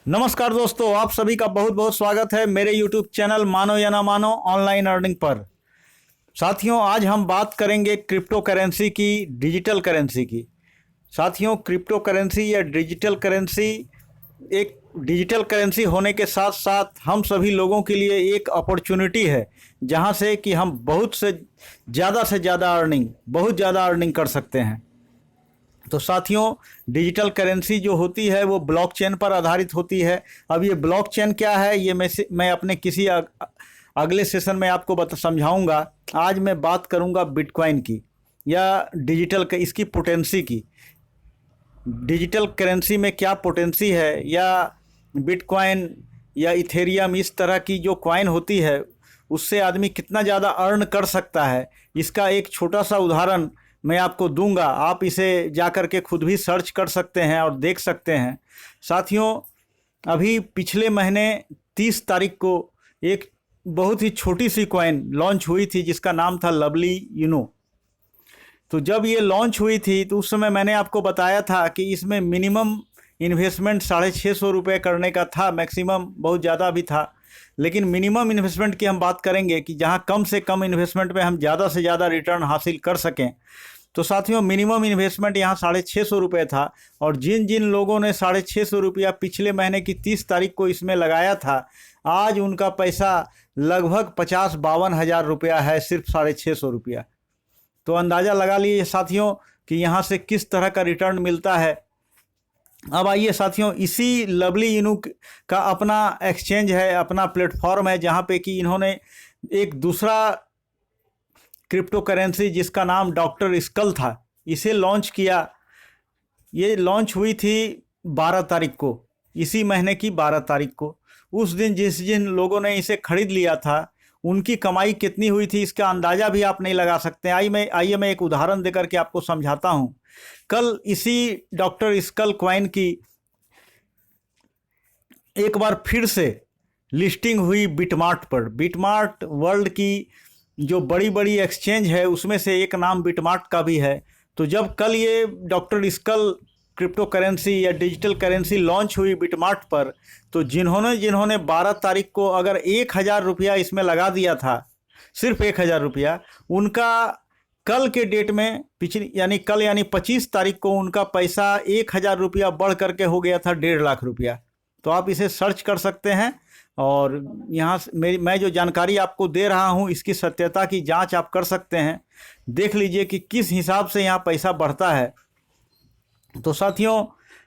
नमस्कार दोस्तों, आप सभी का बहुत बहुत स्वागत है मेरे YouTube चैनल मानो या ना मानो ऑनलाइन अर्निंग पर। साथियों, आज हम बात करेंगे क्रिप्टो करेंसी की, डिजिटल करेंसी की। साथियों, क्रिप्टो करेंसी या डिजिटल करेंसी एक डिजिटल करेंसी होने के साथ साथ हम सभी लोगों के लिए एक अपॉर्चुनिटी है, जहां से कि हम बहुत से ज़्यादा बहुत ज़्यादा अर्निंग कर सकते हैं। तो साथियों, डिजिटल करेंसी जो होती है वो ब्लॉकचेन पर आधारित होती है। अब ये ब्लॉकचेन क्या है, ये मैं अपने किसी अगले सेशन में आपको समझाऊंगा। आज मैं बात करूंगा बिटकॉइन की या इसकी पोटेंसी की। डिजिटल करेंसी में क्या पोटेंसी है, या बिटकॉइन या इथेरियम इस तरह की जो कॉइन होती है उससे आदमी कितना ज़्यादा अर्न कर सकता है, इसका एक छोटा सा उदाहरण मैं आपको दूंगा। आप इसे जाकर के खुद भी सर्च कर सकते हैं और देख सकते हैं। साथियों, अभी पिछले महीने 30 तारीख को एक बहुत ही छोटी सी कॉइन लॉन्च हुई थी जिसका नाम था लवली यूनो। तो जब ये लॉन्च हुई थी तो उस समय मैंने आपको बताया था कि इसमें मिनिमम इन्वेस्टमेंट 650 रुपये करने का था, मैक्सिमम बहुत ज़्यादा भी था। लेकिन मिनिमम इन्वेस्टमेंट की हम बात करेंगे कि जहां कम से कम इन्वेस्टमेंट में हम ज़्यादा से ज़्यादा रिटर्न हासिल कर सकें। तो साथियों, मिनिमम इन्वेस्टमेंट यहाँ 650 रुपये था, और जिन जिन लोगों ने 650 रुपया पिछले महीने की 30 तारीख को इसमें लगाया था, आज उनका पैसा लगभग 50-52 हज़ार रुपया है, सिर्फ 650 रुपया। तो अंदाज़ा लगा लीजिए साथियों कि यहाँ से किस तरह का रिटर्न मिलता है। अब आइए साथियों, इसी लवली यूनो का अपना एक्सचेंज है, अपना प्लेटफॉर्म है, जहाँ पे कि इन्होंने एक दूसरा क्रिप्टो करेंसी जिसका नाम डॉक्टर स्कल था, इसे लॉन्च किया। ये लॉन्च हुई थी 12 तारीख को, इसी महीने की 12 तारीख को। उस दिन जिन लोगों ने इसे खरीद लिया था उनकी कमाई कितनी हुई थी इसका अंदाज़ा भी आप नहीं लगा सकते। आइए मैं एक उदाहरण देकर के आपको समझाता हूँ। कल इसी डॉक्टर स्कल कॉइन की एक बार फिर से लिस्टिंग हुई बिटमार्ट पर। बिटमार्ट वर्ल्ड की जो बड़ी बड़ी एक्सचेंज है उसमें से एक नाम बिटमार्ट का भी है। तो जब कल ये डॉक्टर स्कल क्रिप्टो करेंसी या डिजिटल करेंसी लॉन्च हुई बिटमार्ट पर, तो जिन्होंने जिन्होंने 12 तारीख को अगर 1,000 रुपया इसमें लगा दिया था, सिर्फ 1,000 रुपया, उनका कल के डेट में कल यानी 25 तारीख को उनका पैसा 1,000 रुपया बढ़ करके हो गया था 1.5 लाख रुपया। तो आप इसे सर्च कर सकते हैं, और यहाँ मैं जो जानकारी आपको दे रहा हूँ इसकी सत्यता की जांच आप कर सकते हैं। देख लीजिए कि किस हिसाब से यहाँ पैसा बढ़ता है। तो साथियों,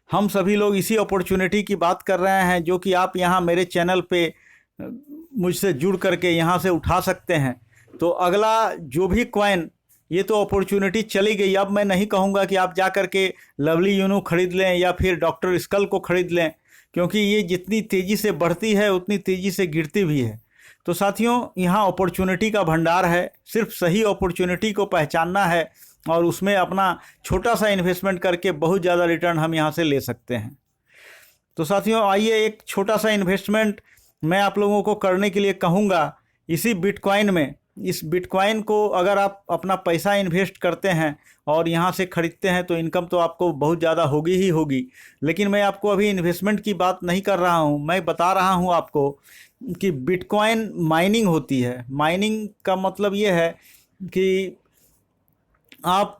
हम सभी लोग इसी अपॉर्चुनिटी की बात कर रहे हैं जो कि आप यहाँ मेरे चैनल पे मुझसे जुड़ करके यहाँ से उठा सकते हैं। तो अगला जो भी कॉइन, ये तो अपॉर्चुनिटी चली गई। अब मैं नहीं कहूँगा कि आप जा कर के लवली यूनो खरीद लें या फिर डॉक्टर स्कल को खरीद लें, क्योंकि ये जितनी तेज़ी से बढ़ती है उतनी तेज़ी से गिरती भी है। तो साथियों, यहाँ अपॉर्चुनिटी का भंडार है, सिर्फ सही अपॉर्चुनिटी को पहचानना है और उसमें अपना छोटा सा इन्वेस्टमेंट करके बहुत ज़्यादा रिटर्न हम यहाँ से ले सकते हैं। तो साथियों, आइए एक छोटा सा इन्वेस्टमेंट मैं आप लोगों को करने के लिए कहूँगा इसी बिटकॉइन में। इस बिटकॉइन को अगर आप अपना पैसा इन्वेस्ट करते हैं और यहाँ से ख़रीदते हैं तो इनकम तो आपको बहुत ज़्यादा होगी ही होगी। लेकिन मैं आपको अभी इन्वेस्टमेंट की बात नहीं कर रहा हूँ, मैं बता रहा हूँ आपको कि बिटकॉइन माइनिंग होती है। माइनिंग का मतलब ये है कि आप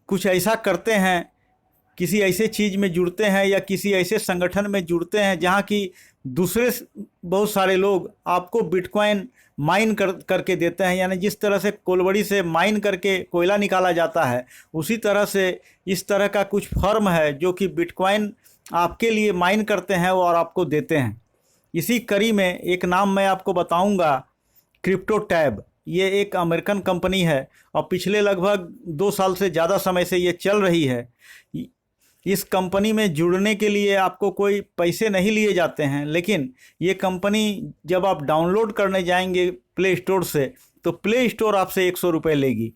कुछ ऐसा करते हैं, किसी ऐसे चीज़ में जुड़ते हैं या किसी ऐसे संगठन में जुड़ते हैं जहाँ की दूसरे बहुत सारे लोग आपको बिटकॉइन माइन करके देते हैं। यानी जिस तरह से कोलवड़ी से माइन करके कोयला निकाला जाता है, उसी तरह से इस तरह का कुछ फर्म है जो कि बिटकॉइन आपके लिए माइन करते हैं और आपको देते हैं। इसी कड़ी में एक नाम मैं आपको बताऊंगा, क्रिप्टो टैब। ये एक अमेरिकन कंपनी है और पिछले लगभग 2 साल से ज़्यादा समय से ये चल रही है। इस कंपनी में जुड़ने के लिए आपको कोई पैसे नहीं लिए जाते हैं, लेकिन ये कंपनी जब आप डाउनलोड करने जाएंगे प्ले स्टोर से, तो प्ले स्टोर आपसे 100 रुपये लेगी।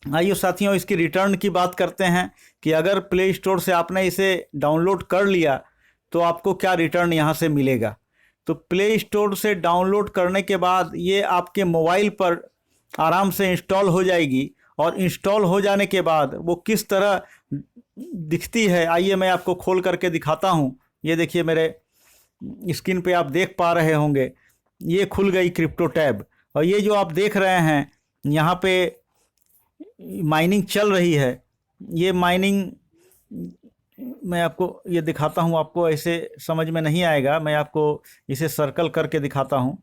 आइए साथियों, इसकी रिटर्न की बात करते हैं कि अगर प्ले स्टोर से आपने इसे डाउनलोड कर लिया तो आपको क्या रिटर्न यहाँ से मिलेगा। तो प्ले स्टोर से डाउनलोड करने के बाद ये आपके मोबाइल पर आराम से इंस्टॉल हो जाएगी, और इंस्टॉल हो जाने के बाद वो किस तरह दिखती है, आइए मैं आपको खोल करके दिखाता हूँ। ये देखिए मेरे स्क्रीन पे आप देख पा रहे होंगे, ये खुल गई क्रिप्टो टैब। और ये जो आप देख रहे हैं यहाँ पे माइनिंग चल रही है। ये माइनिंग मैं आपको ये दिखाता हूँ, आपको ऐसे समझ में नहीं आएगा, मैं आपको इसे सर्कल करके दिखाता हूँ।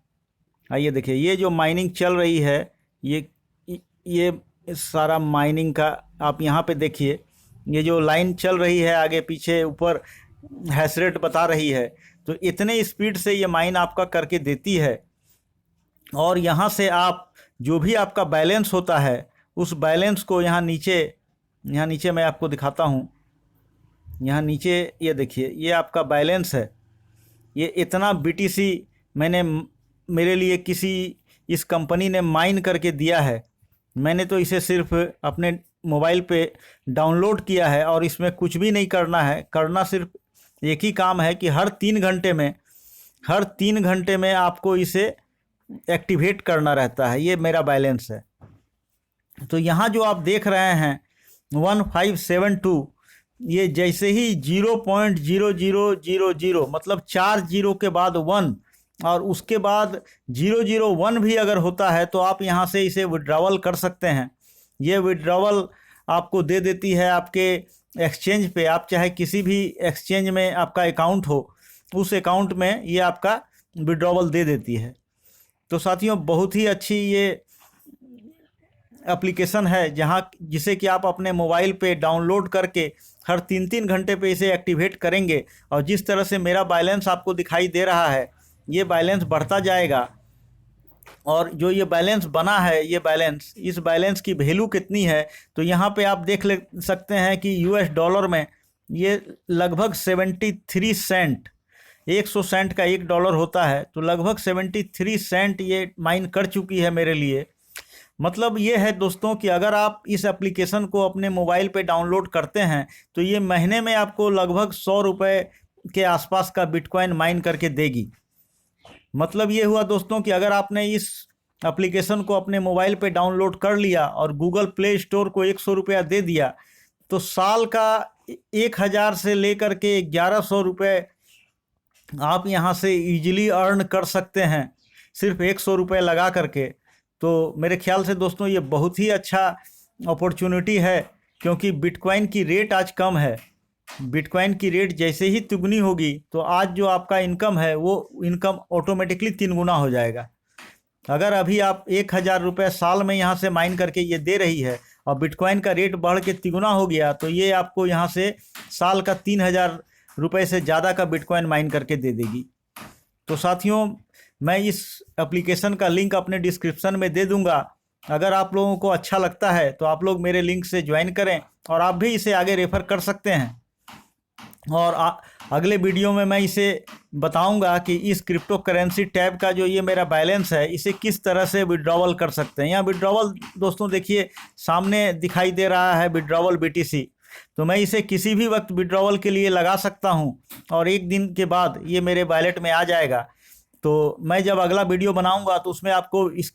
आइए देखिए, ये जो माइनिंग चल रही है, ये सारा माइनिंग का आप यहाँ पे देखिए, ये जो लाइन चल रही है आगे पीछे ऊपर हैश रेट बता रही है। तो इतने स्पीड से ये माइन आपका करके देती है। और यहाँ से आप जो भी आपका बैलेंस होता है उस बैलेंस को यहाँ नीचे मैं आपको दिखाता हूँ। यहाँ नीचे ये देखिए, ये आपका बैलेंस है। ये इतना BTC मेरे लिए किसी इस कंपनी ने माइन करके दिया है। मैंने तो इसे सिर्फ अपने मोबाइल पे डाउनलोड किया है और इसमें कुछ भी नहीं करना है। करना सिर्फ एक ही काम है कि हर 3 घंटे में आपको इसे एक्टिवेट करना रहता है। ये मेरा बैलेंस है। तो यहाँ जो आप देख रहे हैं 1572, ये जैसे ही 0.0000 मतलब 4 जीरो के बाद 1 और उसके बाद 001 भी अगर होता है तो आप यहाँ से इसे विड्रॉवल कर सकते हैं। ये विड्रॉवल आपको दे देती है आपके एक्सचेंज पे। आप चाहे किसी भी एक्सचेंज में आपका अकाउंट हो, उस अकाउंट में ये आपका विड्रॉवल दे देती है। तो साथियों, बहुत ही अच्छी ये एप्लीकेशन है जिसे कि आप अपने मोबाइल पे डाउनलोड करके हर 3-3 घंटे पे इसे एक्टिवेट करेंगे। और जिस तरह से मेरा बैलेंस आपको दिखाई दे रहा है, ये बैलेंस बढ़ता जाएगा। और जो ये बैलेंस बना है, इस बैलेंस की वैल्यू कितनी है, तो यहाँ पे आप देख सकते हैं कि US$ में ये लगभग 73 सेंट, 100 सेंट का $1 होता है, तो लगभग 73 सेंट ये माइन कर चुकी है मेरे लिए। मतलब ये है दोस्तों कि अगर आप इस एप्लीकेशन को अपने मोबाइल पे डाउनलोड करते हैं तो ये महीने में आपको लगभग 100 रुपये के आसपास का बिटकॉइन माइन करके देगी। मतलब ये हुआ दोस्तों कि अगर आपने इस एप्लीकेशन को अपने मोबाइल पे डाउनलोड कर लिया और गूगल प्ले स्टोर को 100 रुपया दे दिया, तो साल का 1000 से लेकर के 1100 रुपये आप यहाँ से ईजिली अर्न कर सकते हैं, सिर्फ 100 रुपये लगा करके। तो मेरे ख्याल से दोस्तों ये बहुत ही अच्छा अपॉर्चुनिटी है, क्योंकि बिटकॉइन की रेट आज कम है। बिटकॉइन की रेट जैसे ही तिगुनी होगी तो आज जो आपका इनकम है वो इनकम ऑटोमेटिकली 3 गुना हो जाएगा। अगर अभी आप 1000 रुपये साल में यहाँ से माइन करके ये दे रही है और बिटकॉइन का रेट बढ़ के 3 गुना हो गया, तो ये आपको यहाँ से साल का 3000 रुपये से ज़्यादा का बिटकॉइन माइन करके दे देगी। तो साथियों, मैं इस एप्लीकेशन का लिंक अपने डिस्क्रिप्शन में दे दूंगा। अगर आप लोगों को अच्छा लगता है तो आप लोग मेरे लिंक से ज्वाइन करें और आप भी इसे आगे रेफ़र कर सकते हैं। और अगले वीडियो में मैं इसे बताऊंगा कि इस क्रिप्टो करेंसी टैब का जो ये मेरा बैलेंस है, इसे किस तरह से विड्रॉवल कर सकते हैं। यहाँ विड्रॉवल दोस्तों देखिए सामने दिखाई दे रहा है, विड्रॉवल BTC। तो मैं इसे किसी भी वक्त विड्रॉवल के लिए लगा सकता हूँ और 1 दिन के बाद ये मेरे वॉलेट में आ जाएगा। तो मैं जब अगला वीडियो बनाऊंगा तो उसमें आपको इस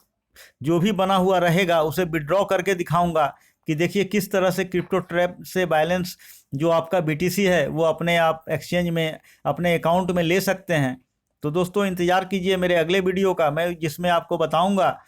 जो भी बना हुआ रहेगा उसे विड्रॉ करके दिखाऊंगा कि देखिए किस तरह से क्रिप्टो टैब से बैलेंस जो आपका BTC है वो अपने आप एक्सचेंज में अपने अकाउंट में ले सकते हैं। तो दोस्तों इंतज़ार कीजिए मेरे अगले वीडियो का, मैं जिसमें आपको बताऊंगा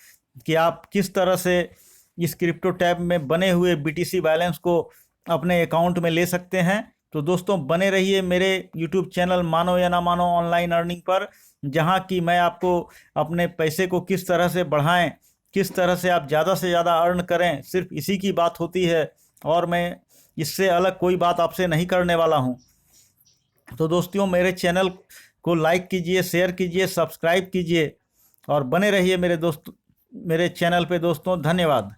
कि आप किस तरह से इस क्रिप्टो टैब में बने हुए BTC बैलेंस को अपने अकाउंट में ले सकते हैं। तो दोस्तों बने रहिए मेरे YouTube चैनल मानो या ना मानो ऑनलाइन अर्निंग पर, जहाँ की मैं आपको अपने पैसे को किस तरह से बढ़ाएं, किस तरह से आप ज़्यादा से ज़्यादा अर्न करें, सिर्फ इसी की बात होती है और मैं इससे अलग कोई बात आपसे नहीं करने वाला हूं। तो दोस्तों मेरे चैनल को लाइक कीजिए, शेयर कीजिए, सब्सक्राइब कीजिए और बने रहिए मेरे चैनल पे दोस्तों। धन्यवाद।